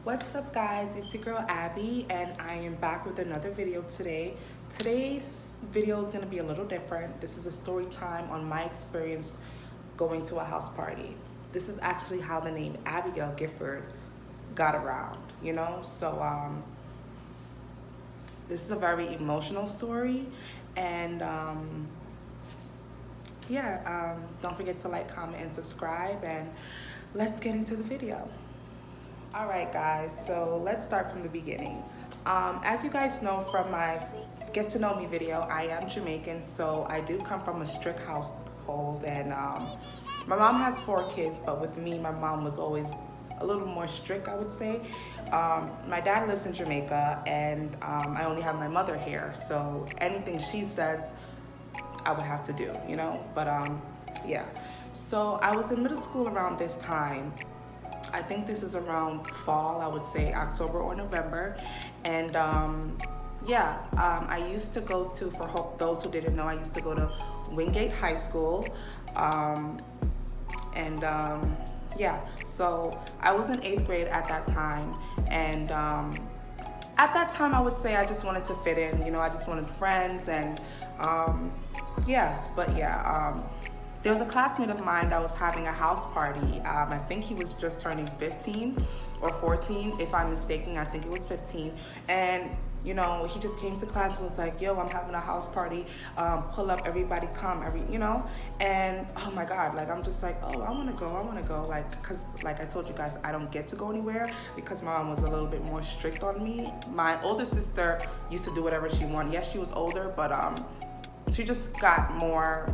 What's up, guys? It's your girl Abby, and I am back with another video today. Today's video is going to be a little different. This is a story time on my experience going to a house party. This is actually how the name Abigail Gifford got around, you know? So, this is a very emotional story, and don't forget to like, comment, and subscribe, and let's get into the video. All right, guys, so let's start from the beginning. As you guys know from my get to know me video, I am Jamaican, so I do come from a strict household, and my mom has 4 kids, but with me, my mom was always a little more strict, I would say. My dad lives in Jamaica, and I only have my mother here, so anything she says, I would have to do, you know? But yeah. So I was in middle school around this time. I think this is around fall, I would say October or November. And I used to go to, for those who didn't know, I used to go to Wingate High School. So I was in 8th grade at that time. And at that time, I would say I just wanted to fit in, you know, I just wanted friends. And there was a classmate of mine that was having a house party. I think he was just turning 15 or 14, if I'm mistaken. I think it was 15. And, you know, he just came to class and was like, yo, I'm having a house party. Pull up, everybody come, you know? And, oh my God, like, I'm just like, oh, I wanna go. Like, cause like I told you guys, I don't get to go anywhere because my mom was a little bit more strict on me. My older sister used to do whatever she wanted. Yes, she was older, but she just got more,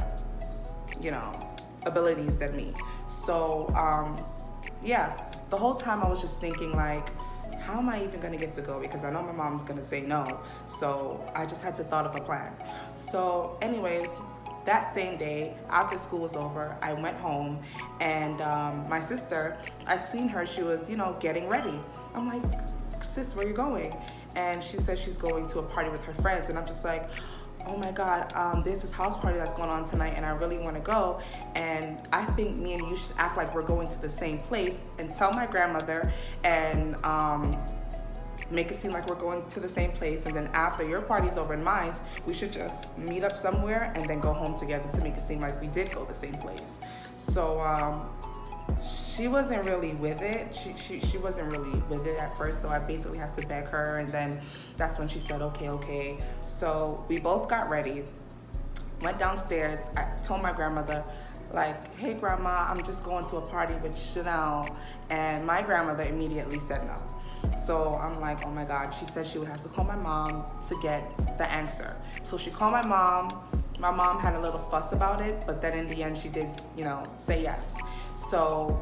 you know, abilities than me. So the whole time I was just thinking, like, how am I even gonna get to go? Because I know my mom's gonna say no. So I just had to thought of a plan. So anyways, that same day, after school was over, I went home, and my sister, I seen her, she was, you know, getting ready. I'm like, sis, where you going? And she said she's going to a party with her friends, and I'm just like, oh my God, there's this house party that's going on tonight, and I really want to go, and I think me and you should act like we're going to the same place and tell my grandmother, and make it seem like we're going to the same place, and then after your party's over and mine, we should just meet up somewhere and then go home together to make it seem like we did go the same place. So she wasn't really with it. She wasn't really with it at first, so I basically had to beg her, and then that's when she said, okay. So we both got ready, went downstairs. I told my grandmother, like, hey grandma, I'm just going to a party with Chanel, and my grandmother immediately said no. So I'm like, oh my God. She said she would have to call my mom to get the answer. So she called my mom. My mom had a little fuss about it, but then in the end she did, you know, say yes. So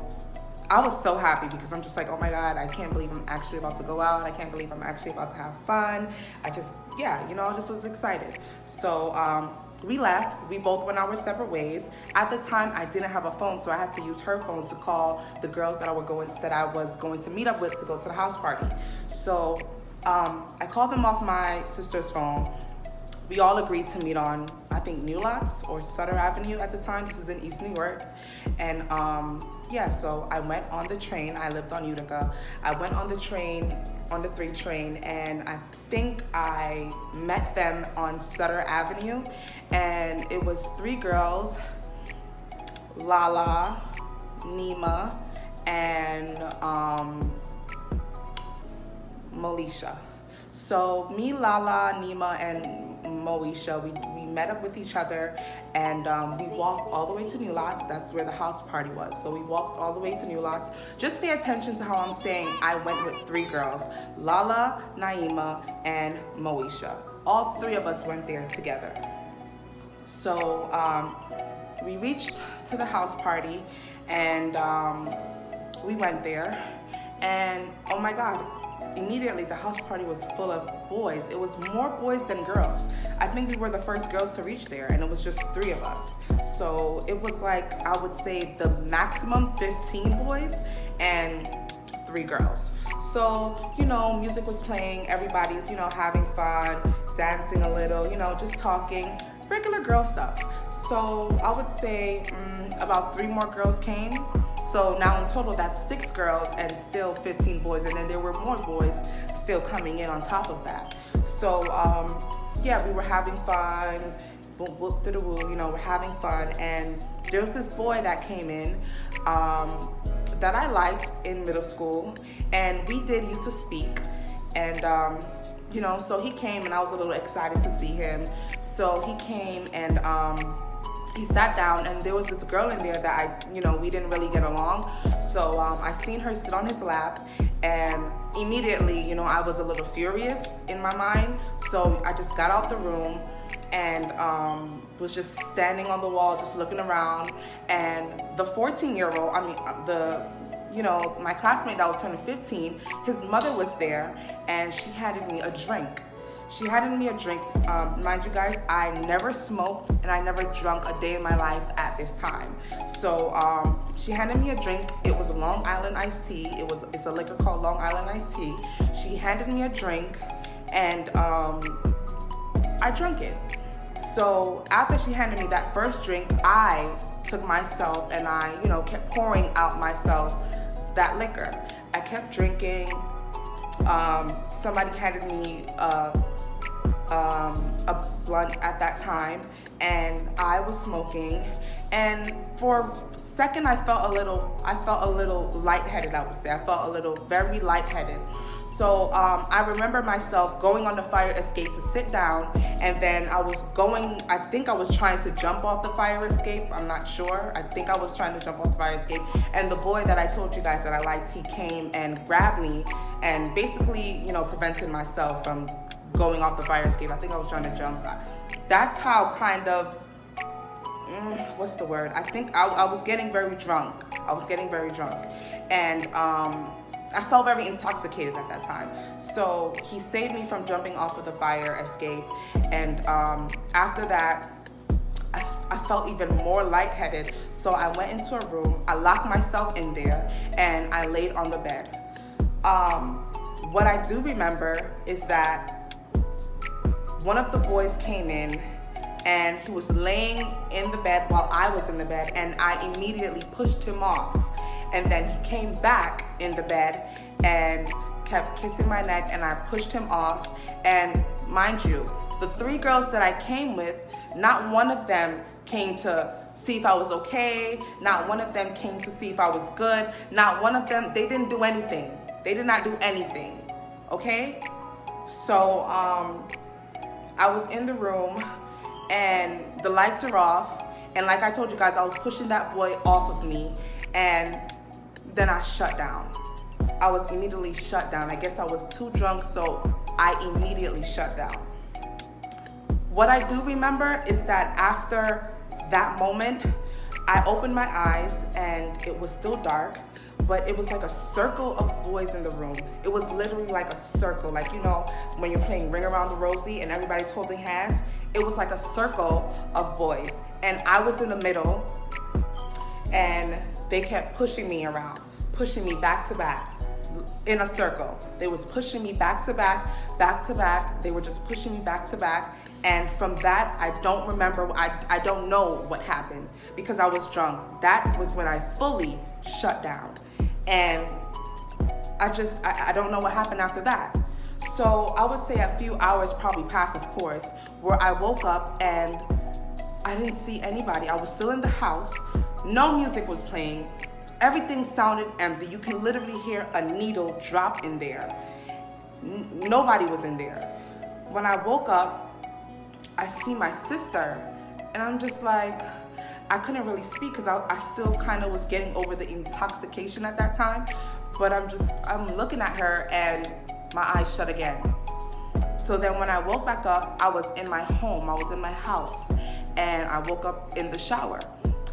I was so happy because I'm just like, oh my God, I can't believe I'm actually about to go out. I can't believe I'm actually about to have fun. I just was excited. So we left. We both went our separate ways. At the time, I didn't have a phone, so I had to use her phone to call the girls that I was going to meet up with to go to the house party. So I called them off my sister's phone. We all agreed to meet on, I think, New Lots or Sutter Avenue at the time. This is in East New York. And so I went on the train. I lived on Utica. I went on the train, on the 3 train, and I think I met them on Sutter Avenue. And it was 3 girls, Lala, Nima, and Moesha. So me, Lala, Nima, and Moesha, we met up with each other, and we walked all the way to New Lots. That's where the house party was. So we walked all the way to New Lots. Just pay attention to how I'm saying I went with 3 girls, Lala, Naima, and Moesha. All 3 of us went there together. So we reached to the house party, and we went there, and oh my God, immediately the house party was full of boys. It was more boys than girls. I think we were the first girls to reach there, and it was just 3 of us. So it was like, I would say the maximum 15 boys and 3 girls. So, you know, music was playing, everybody's, you know, having fun, dancing a little, you know, just talking, regular girl stuff. So I would say about 3 more girls came. So now in total, that's 6 girls and still 15 boys. And then there were more boys still coming in on top of that. So yeah, we were having fun. Boop, boop, to the woo, you know, we're having fun. And there was this boy that came in that I liked in middle school. And we did used to speak. And, you know, so he came and I was a little excited to see him. So he came and he sat down, and there was this girl in there that we didn't really get along. So I seen her sit on his lap, and immediately, I was a little furious in my mind. So I just got out the room and was just standing on the wall, just looking around. And the 14-year-old, my classmate that was turning 15, his mother was there, and she handed me a drink. Mind you guys, I never smoked and I never drunk a day in my life at this time. So she handed me a drink. It was Long Island iced tea. It's a liquor called Long Island iced tea. She handed me a drink, and I drank it. So after she handed me that first drink, I took myself and I, kept pouring out myself that liquor. I kept drinking. Somebody handed me a blunt at that time, and I was smoking. And for a second, I felt a little lightheaded. I would say I felt very lightheaded. So I remember myself going on the fire escape to sit down, and then I think I was trying to jump off the fire escape. I'm not sure. I think I was trying to jump off the fire escape. And the boy that I told you guys that I liked, he came and grabbed me and basically, prevented myself from going off the fire escape. I think I was trying to jump. That's how kind of, what's the word? I think I was getting very drunk. And I felt very intoxicated at that time. So he saved me from jumping off of the fire escape. And after that, I felt even more lightheaded. So I went into a room, I locked myself in there, and I laid on the bed. What I do remember is that one of the boys came in, and he was laying in the bed while I was in the bed, and I immediately pushed him off. And then he came back in the bed and kept kissing my neck, and I pushed him off. And mind you, the 3 girls that I came with, not one of them came to see if I was okay. Not one of them came to see if I was good. Not one of them, they didn't do anything. They did not do anything, okay? So I was in the room, and the lights are off. And like I told you guys, I was pushing that boy off of me, and then I shut down. I was immediately shut down. I guess I was too drunk, so I immediately shut down. What I do remember is that after that moment, I opened my eyes, and it was still dark, but it was like a circle of boys in the room. It was literally like a circle, like, when you're playing Ring Around the Rosie and everybody's holding hands, it was like a circle of boys. And I was in the middle, and they kept pushing me around, pushing me back to back in a circle. They was pushing me back to back, back to back. They were just pushing me back to back. And from that, I don't remember, I don't know what happened because I was drunk. That was when I fully shut down. And I don't know what happened after that. So I would say a few hours probably passed, of course, where I woke up and I didn't see anybody. I was still in the house. No music was playing. Everything sounded empty. You can literally hear a needle drop in there. Nobody was in there. When I woke up, I see my sister, and I'm just like, I couldn't really speak because I still kind of was getting over the intoxication at that time. But I'm looking at her, and my eyes shut again. So then when I woke back up, I was in my home, I was in my house, and I woke up in the shower.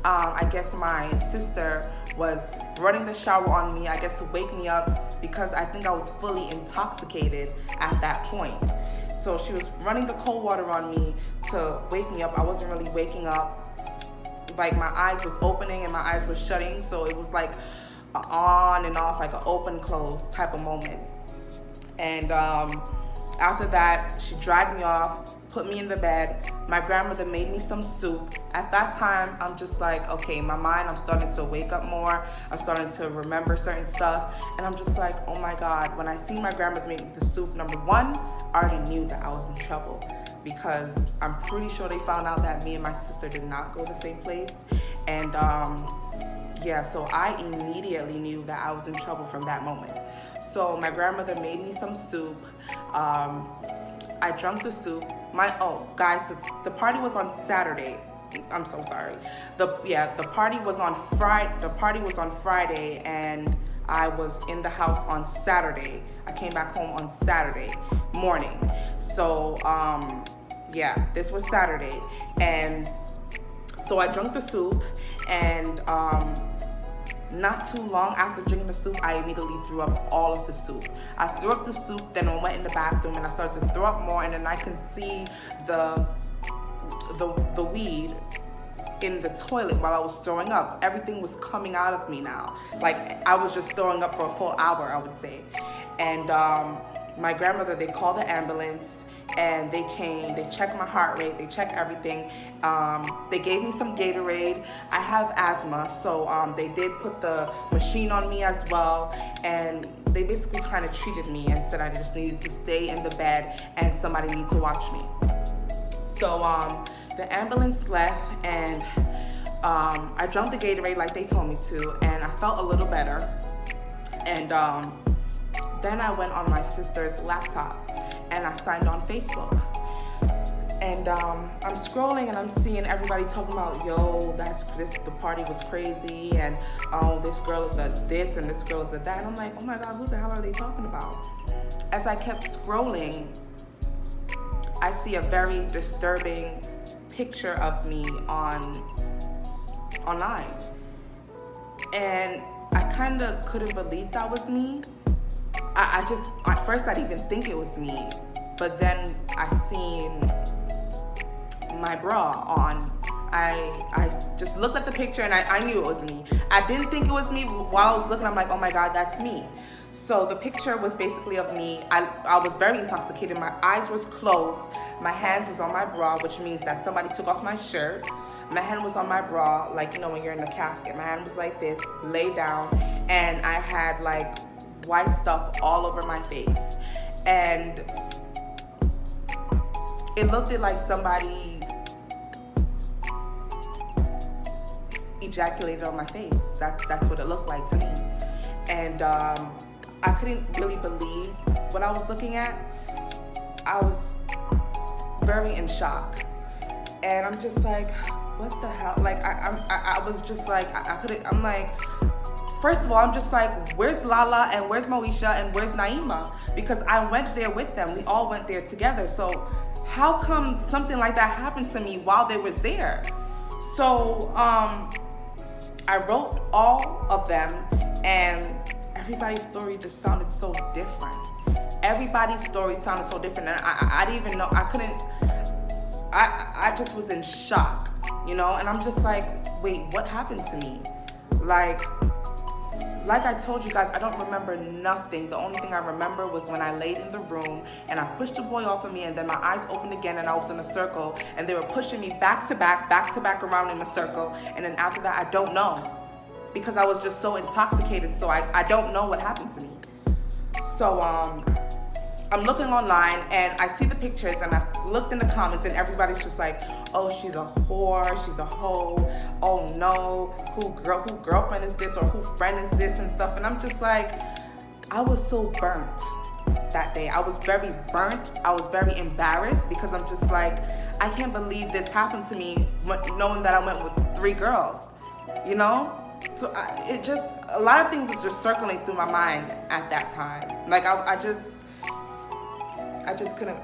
I guess my sister was running the shower on me, I guess to wake me up, because I think I was fully intoxicated at that point. So she was running the cold water on me to wake me up. I wasn't really waking up. Like, my eyes was opening and my eyes were shutting, so it was like an on and off, like an open close type of moment. And after that, she dragged me off, put me in the bed. My grandmother made me some soup. At that time, I'm just like, okay, my mind, I'm starting to wake up more. I'm starting to remember certain stuff. And I'm just like, oh my God, when I see my grandmother make me the soup, number one, I already knew that I was in trouble because I'm pretty sure they found out that me and my sister did not go to the same place. And yeah, so I immediately knew that I was in trouble from that moment. So my grandmother made me some soup. I drank the soup. Guys, the party was on Saturday. I'm so sorry. The party was on Friday. The party was on Friday, and I was in the house on Saturday. I came back home on Saturday morning. So this was Saturday, and so I drank the soup, and not too long after drinking the soup, I immediately threw up all of the soup. I threw up the soup, then I went in the bathroom and I started to throw up more, and then I can see the weed in the toilet while I was throwing up. Everything was coming out of me now. Like, I was just throwing up for a full hour, I would say. And my grandmother, they called the ambulance, and they came, they checked my heart rate, they checked everything. They gave me some Gatorade. I have asthma, so they did put the machine on me as well, and they basically kind of treated me and said I just needed to stay in the bed and somebody needed to watch me. So the ambulance left, and I drank the Gatorade like they told me to, and I felt a little better. And then I went on my sister's laptop and I signed on Facebook. And I'm scrolling and I'm seeing everybody talking about, yo, the party was crazy, and this girl is a this and this girl is a that. And I'm like, oh my God, who the hell are they talking about? As I kept scrolling, I see a very disturbing picture of me online. And I kind of couldn't believe that was me. At first I didn't even think it was me, but then I seen my bra on. I just looked at the picture and I knew it was me. I didn't think it was me. While I was looking, I'm like, oh my God, that's me. So the picture was basically of me. I was very intoxicated. My eyes was closed. My hand was on my bra, which means that somebody took off my shirt. My hand was on my bra, like, you know, when you're in the casket. My hand was like this, lay down, and I had like white stuff all over my face. And it looked like somebody ejaculated on my face. That's what it looked like to me. And I couldn't really believe what I was looking at. I was very in shock. And I'm just like, what the hell? Like, I was just like, I couldn't, I'm like, first of all, I'm just like, where's Lala and where's Moesha and where's Naima? Because I went there with them. We all went there together. So how come something like that happened to me while they was there? So I wrote all of them, and everybody's story just sounded so different. Everybody's story sounded so different, and I didn't even know, I just was in shock, you know? And I'm just like, wait, what happened to me? Like I told you guys, I don't remember nothing. The only thing I remember was when I laid in the room and I pushed the boy off of me, and then my eyes opened again and I was in a circle, and they were pushing me back to back around in a circle. And then after that, I don't know, because I was just so intoxicated. So I don't know what happened to me. So I'm looking online and I see the pictures, and I looked in the comments, and everybody's just like, oh, she's a whore, she's a hoe, oh no, who girlfriend is this, or who friend is this and stuff. And I'm just like, I was so burnt that day. I was very burnt. I was very embarrassed, because I'm just like, I can't believe this happened to me, knowing that I went with 3 girls, you know? So a lot of things was just circling through my mind at that time. Like I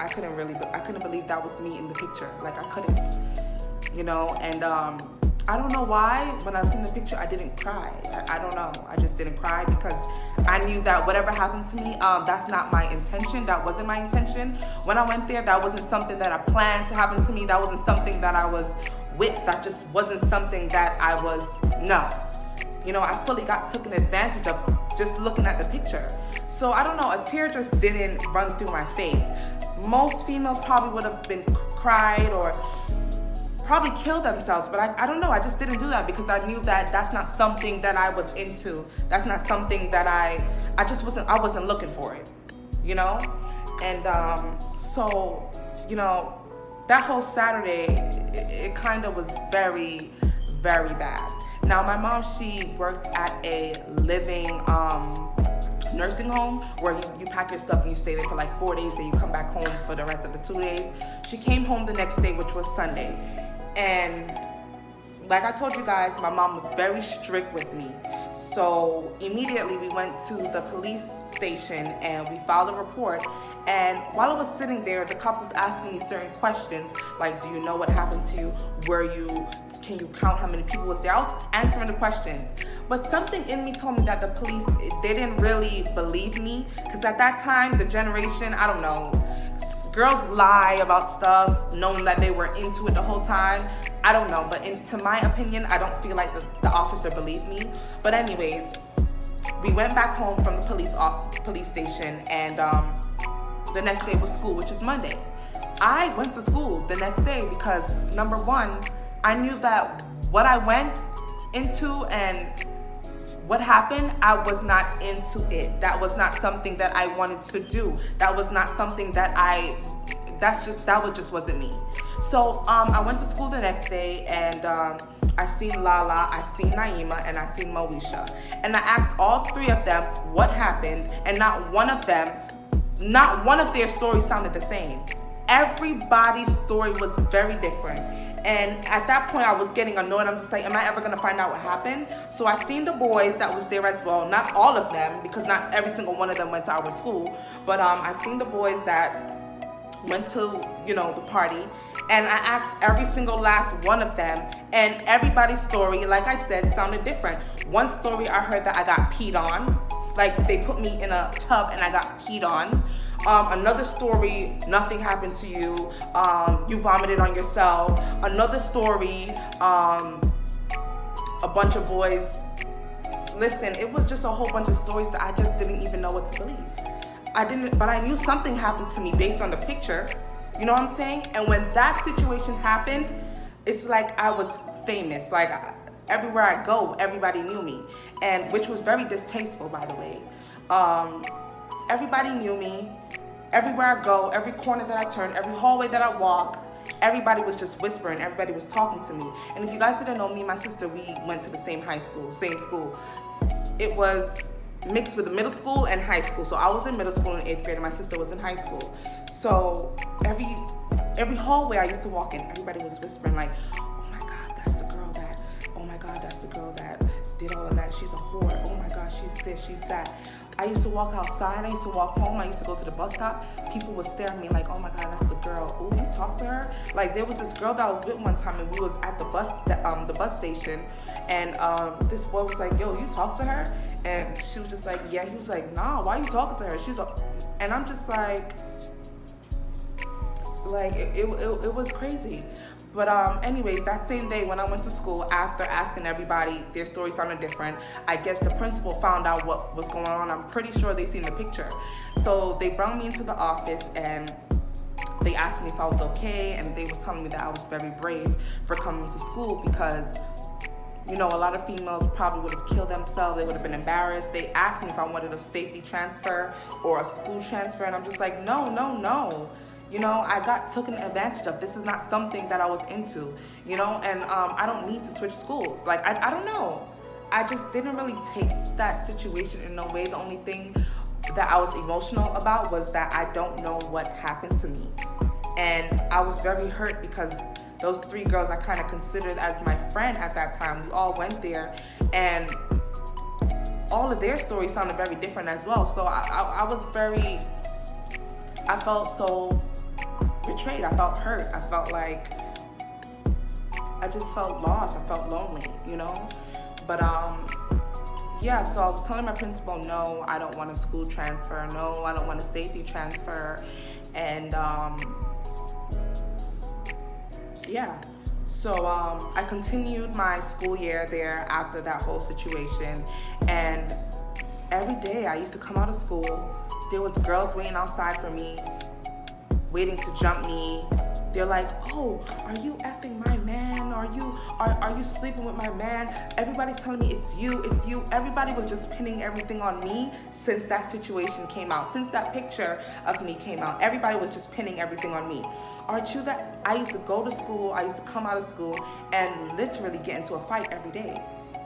couldn't believe that was me in the picture. Like I couldn't, you know. And I don't know why when I seen the picture I didn't cry. I don't know. I just didn't cry, because I knew that whatever happened to me, that's not my intention. That wasn't my intention. When I went there, that wasn't something that I planned to happen to me. That wasn't something that I was with. That just wasn't something that I was, no. You know, I fully got taken advantage of just looking at the picture. So I don't know, a tear just didn't run through my face. Most females probably would have been cried or probably kill themselves, but I don't know. I just didn't do that because I knew that that's not something that I was into. That's not something that I wasn't looking for it, you know? And so, you know, that whole Saturday, it kind of was very, very bad. Now, my mom, she worked at a living nursing home where you pack your stuff and you stay there for like 4 days, then you come back home for the rest of the 2 days. She came home the next day, which was Sunday. And like I told you guys, my mom was very strict with me. So immediately we went to the police station and we filed a report. And while I was sitting there, the cops was asking me certain questions, like, do you know what happened to you? Can you count how many people was there? I was answering the questions. But something in me told me that the police, they didn't really believe me. Because at that time, the generation, I don't know, girls lie about stuff, knowing that they were into it the whole time. I don't know, but to my opinion, I don't feel like the officer believed me. But anyways, we went back home from the police station, and the next day was school, which is Monday. I went to school the next day because, number one, I knew that what I went into and what happened, I was not into it. That was not something that I wanted to do. That was not something that that just wasn't me. So I went to school the next day, and I seen Lala, I seen Naima, and I seen Moesha. And I asked all three of them what happened, and not one of their stories sounded the same. Everybody's story was very different. And at that point, I was getting annoyed. I'm just like, am I ever gonna find out what happened? So I seen the boys that was there as well. Not all of them, because not every single one of them went to our school. But I seen the boys that went to, the party. And I asked every single last one of them. And everybody's story, like I said, sounded different. One story I heard that I got peed on. Like, they put me in a tub and I got peed on. Another story, nothing happened to you. You vomited on yourself. Another story, a bunch of boys. Listen, it was just a whole bunch of stories that I just didn't even know what to believe. But I knew something happened to me based on the picture. You know what I'm saying? And when that situation happened, it's like I was famous. Like, everywhere I go, everybody knew me. And which was very distasteful, by the way. Everybody knew me. Everywhere I go, every corner that I turn, every hallway that I walk, everybody was just whispering. Everybody was talking to me. And if you guys didn't know me and my sister, we went to the same same school. It was mixed with the middle school and high school. So I was in middle school in 8th grade and my sister was in high school. So every hallway I used to walk in, everybody was whispering like, oh my God, that's the girl that did all of that. She's a whore. Oh my God, she's this, she's that. I used to walk outside. I used to walk home. I used to go to the bus stop. People would stare at me like, oh my God, that's the girl. Oh, you talked to her? Like, there was this girl that I was with one time, and we was at the bus station, and this boy was like, yo, you talked to her? And she was just like, yeah. He was like, nah, why are you talking to her? And I'm just like it was crazy. But anyways, that same day when I went to school, after asking everybody, their story sounded different. I guess the principal found out what was going on. I'm pretty sure they seen the picture. So they brought me into the office and they asked me if I was okay, and they was telling me that I was very brave for coming to school because, a lot of females probably would have killed themselves. They would have been embarrassed. They asked me if I wanted a safety transfer or a school transfer, and I'm just like, no. I got taken advantage of. This is not something that I was into, and I don't need to switch schools. Like, I don't know. I just didn't really take that situation in no way. The only thing that I was emotional about was that I don't know what happened to me. And I was very hurt because those three girls I kind of considered as my friend at that time. We all went there, and all of their stories sounded very different as well. So I felt so betrayed. I felt hurt. I felt like I just felt lost. I felt lonely, But yeah, so I was telling my principal, no, I don't want a school transfer. No, I don't want a safety transfer. And yeah, so I continued my school year there after that whole situation. And every day I used to come out of school, there was girls waiting outside for me, waiting to jump me. They're like, oh, are you effing my man? Are you sleeping with my man? Everybody's telling me it's you. Everybody was just pinning everything on me since that situation came out. Since that picture of me came out, everybody was just pinning everything on me. Aren't you that? I used to go to school, I used to come out of school and literally get into a fight every day.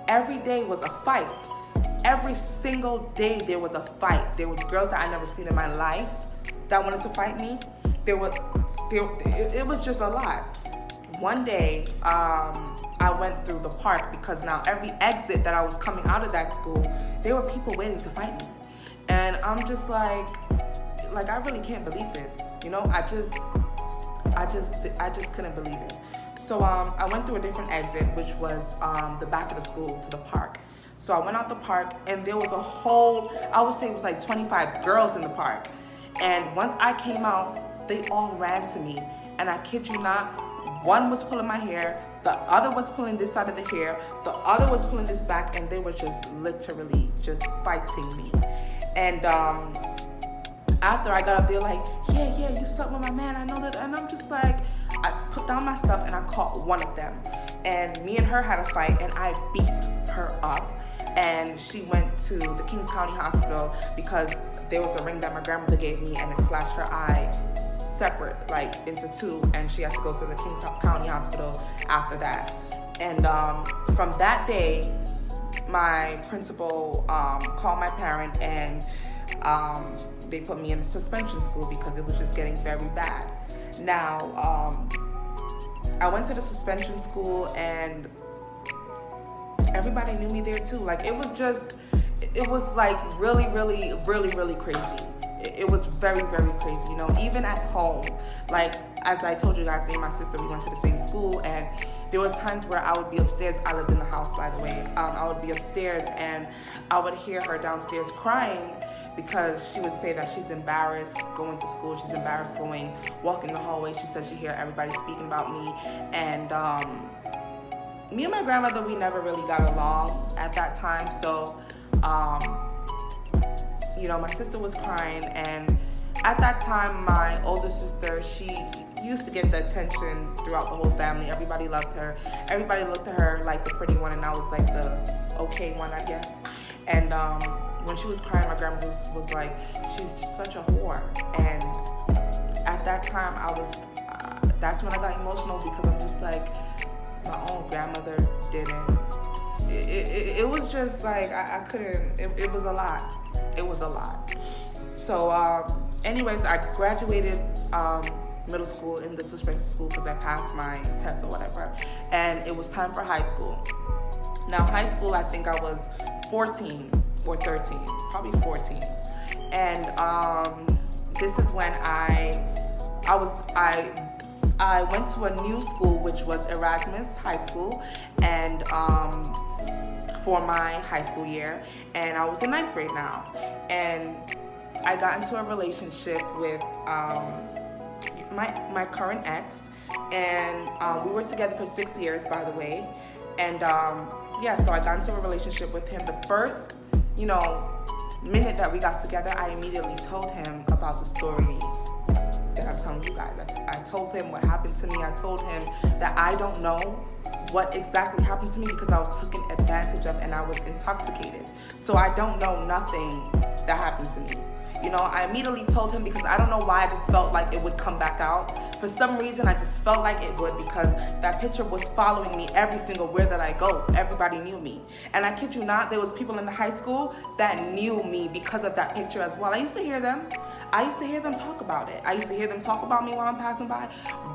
Every day was a fight. Every single day there was a fight. There was girls that I never seen in my life that wanted to fight me. It was just a lot. One day, I went through the park because now every exit that I was coming out of that school, there were people waiting to fight me. And I'm just like I really can't believe this. You know, I just couldn't believe it. So I went through a different exit, which was the back of the school to the park. So I went out the park and there was a whole, I would say it was like 25 girls in the park. And once I came out, they all ran to me. And I kid you not, one was pulling my hair, the other was pulling this side of the hair, the other was pulling this back, and they were just literally just fighting me. And after I got up, they were like, yeah, you slept with my man, I know that. And I'm just like, I put down my stuff and I caught one of them. And me and her had a fight and I beat her up. And she went to the Kings County Hospital because there was a ring that my grandmother gave me and it slashed her eye separate, like into two, and she has to go to the Kings County Hospital after that. And from that day, my principal called my parent and they put me in suspension school because it was just getting very bad. Now, I went to the suspension school and everybody knew me there too. Like it was like really crazy. It was very, very crazy, you know, even at home. Like, as I told you guys, me and my sister, we went to the same school, and there was times where I would be upstairs. I lived in the house, by the way. I would be upstairs, and I would hear her downstairs crying because she would say that she's embarrassed going to school. She's embarrassed walking the hallway. She said she hear everybody speaking about me. And me and my grandmother, we never really got along at that time. So, you know, my sister was crying, and at that time, my older sister, she used to get the attention throughout the whole family. Everybody loved her. Everybody looked at her like the pretty one, and I was like the okay one, I guess. And when she was crying, my grandma was like, she's just such a whore. And at that time, that's when I got emotional because I'm just like, my own grandmother didn't. It was just like, I couldn't, it was a lot. It was a lot. So anyways, I graduated middle school in the suspension school because I passed my test or whatever. And it was time for high school. Now high school, I think I was 14 or 13, probably 14. And this is when I went to a new school, which was Erasmus High School, and for my high school year, and I was in 9th grade now, and I got into a relationship with my current ex, and we were together for 6 years, by the way, and yeah, so I got into a relationship with him. The first, you know, minute that we got together, I immediately told him about the story that I'm telling you guys. I told him what happened to me. I told him that I don't know what exactly happened to me because I was taken advantage of and I was intoxicated. So I don't know nothing that happened to me. You know, I immediately told him because I don't know why I just felt like it would come back out. For some reason, I just felt like it would because that picture was following me every single where that I go. Everybody knew me. And I kid you not, there was people in the high school that knew me because of that picture as well. I used to hear them. I used to hear them talk about it. I used to hear them talk about me while I'm passing by.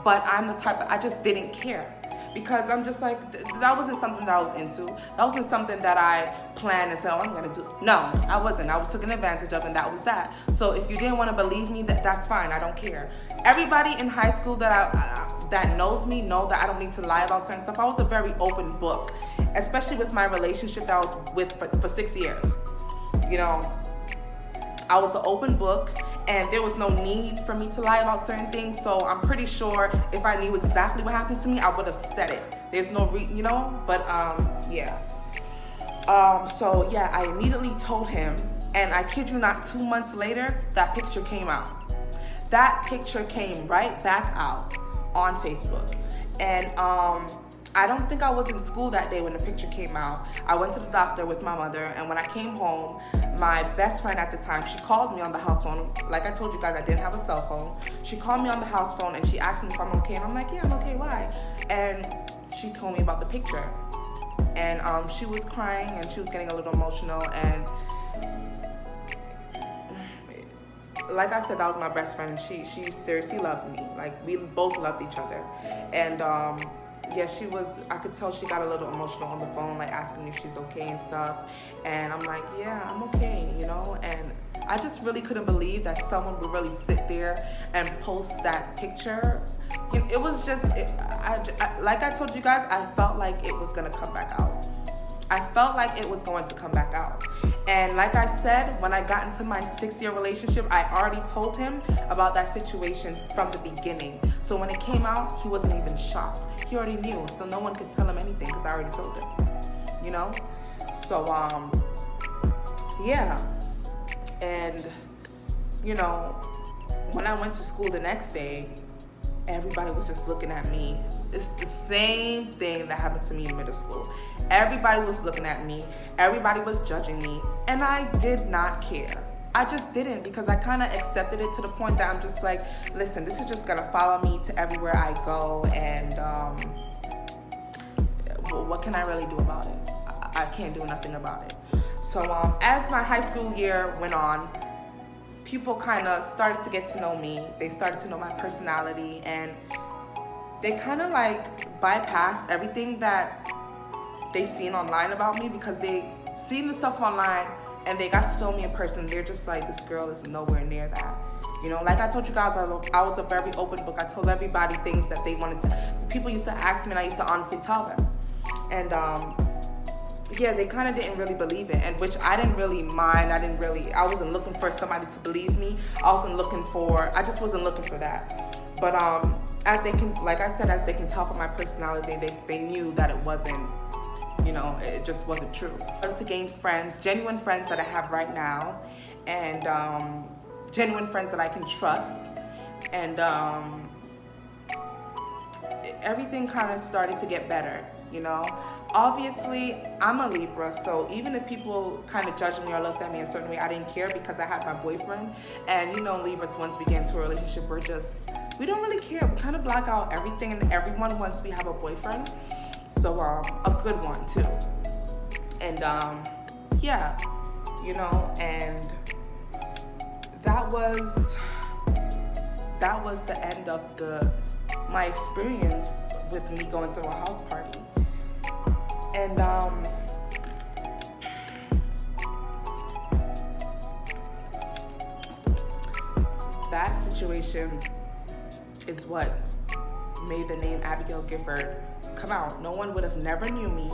But I'm the type I just didn't care. Because I'm just like, that wasn't something that I was into. That wasn't something that I planned and said, oh, I'm gonna do. No, I wasn't. I was taken advantage of, and that was that. So if you didn't want to believe me, that's fine. I don't care. Everybody in high school that knows me know that I don't need to lie about certain stuff. I was a very open book, especially with my relationship that I was with for 6 years. You know, I was an open book. And there was no need for me to lie about certain things. So I'm pretty sure if I knew exactly what happened to me, I would have said it. There's no reason, you know, but yeah. So yeah, I immediately told him, and I kid you not, 2 months later, that picture came out. That picture came right back out. on Facebook. And I don't think I was in school that day when the picture came out. I went to the doctor with my mother, and when I came home, my best friend at the time, she called me on the house phone. Like I told you guys, I didn't have a cell phone. She called me on the house phone and she asked me if I'm okay, and I'm like, yeah, I'm okay, why? And she told me about the picture. And she was crying and she was getting a little emotional, and like I said, that was my best friend. She seriously loved me. Like, we both loved each other. And yeah, I could tell she got a little emotional on the phone, like asking me if she's okay and stuff. And I'm like, yeah, I'm okay, you know? And I just really couldn't believe that someone would really sit there and post that picture. You know, it was just, like I told you guys, I felt like it was gonna come back out. I felt like it was going to come back out. And like I said, when I got into my 6-year relationship, I already told him about that situation from the beginning. So when it came out, he wasn't even shocked. He already knew, so no one could tell him anything because I already told him, you know? So, yeah. And, you know, when I went to school the next day, everybody was just looking at me. It's the same thing that happened to me in middle school. Everybody was looking at me. Everybody was judging me. And I did not care. I just didn't, because I kind of accepted it to the point that I'm just like, listen, this is just going to follow me to everywhere I go. And what can I really do about it? I can't do nothing about it. So as my high school year went on, people kind of started to get to know me. They started to know my personality, and they kind of like bypassed everything that they seen online about me, because they seen the stuff online and they got to know me in person. They're just like, this girl is nowhere near that. You know, like I told you guys, I was a very open book. I told everybody things that they wanted to. People used to ask me, and I used to honestly tell them. And yeah, they kind of didn't really believe it, and which I didn't really mind. I wasn't looking for somebody to believe me. I just wasn't looking for that. But as they can, like I said, as they can tell from my personality, they knew that it wasn't, you know, it just wasn't true. I started to gain friends, genuine friends that I have right now, and genuine friends that I can trust, and everything kind of started to get better, you know. Obviously, I'm a Libra, so even if people kind of judged me or looked at me a certain way, I didn't care because I had my boyfriend. And you know, Libras, once we get into a relationship, we don't really care. We kind of block out everything and everyone once we have a boyfriend. So a good one too. And yeah, you know, and that was the end of my experience with me going to a house party. And that situation is what made the name Abigail Gifford come out. No one would have never knew me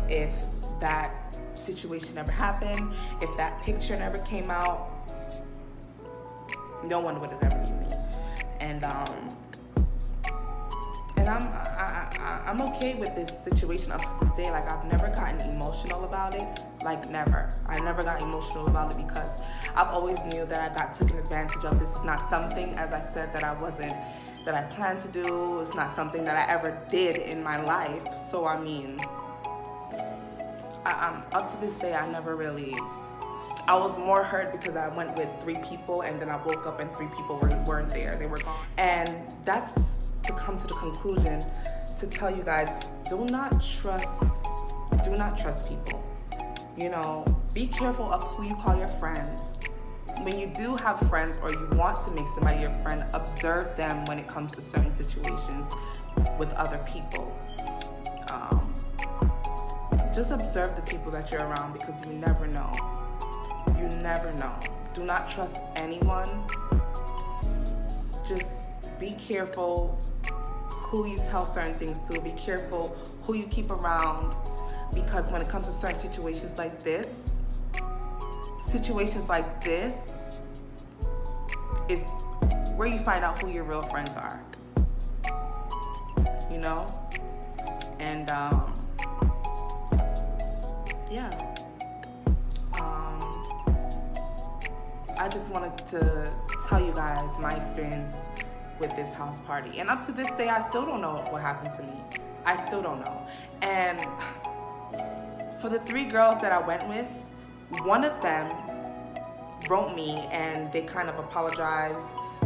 if that situation never happened, if that picture never came out. No one would have ever knew me. And I'm okay with this situation up to this day. Like, I've never gotten emotional about it. Like, never. I never got emotional about it because I've always knew that I got taken advantage of. This is not something, as I said, that I planned to do. It's not something that I ever did in my life. So, I mean, I'm up to this day, I was more hurt because I went with 3 people and then I woke up and 3 people weren't there. They were gone. And that's just to come to the conclusion to tell you guys, do not trust people. You know, be careful of who you call your friends. When you do have friends or you want to make somebody your friend, observe them when it comes to certain situations with other people. Just observe the people that you're around, because you never know. You never know. Do not trust anyone. Just be careful who you tell certain things to. Be careful who you keep around, because when it comes to certain situations like this is where you find out who your real friends are. You know? And yeah. I just wanted to tell you guys my experience with this house party. And up to this day, I still don't know what happened to me. I still don't know. And for the 3 girls that I went with, one of them wrote me and they kind of apologized,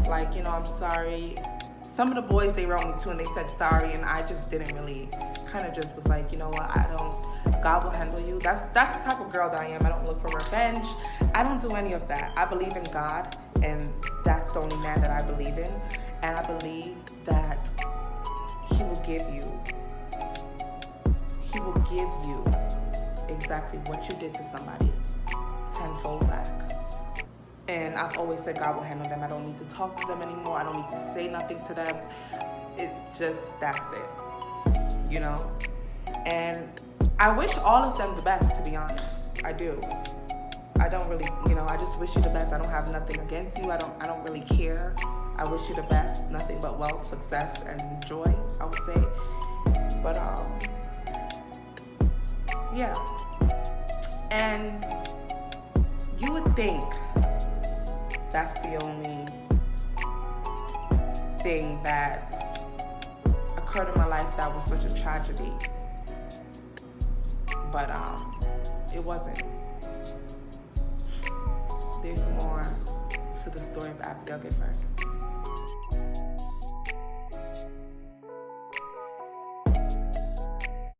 like, I'm sorry. Some of the boys, they wrote me too and they said sorry, and I just didn't really, kind of just was like, you know what, God will handle you. That's the type of girl that I am. I don't look for revenge. I don't do any of that. I believe in God, and that's the only man that I believe in. And I believe that He will give you exactly what you did to somebody tenfold back. And I've always said God will handle them. I don't need to talk to them anymore. I don't need to say nothing to them. That's it. And I wish all of them the best, to be honest. I do. I don't really, I just wish you the best. I don't have nothing against you. I don't really care. I wish you the best. Nothing but wealth, success, and joy, I would say. But, yeah. And you would think that's the only thing that occurred in my life that was such a tragedy. But it wasn't. There's more to the story of Abigail Gifford.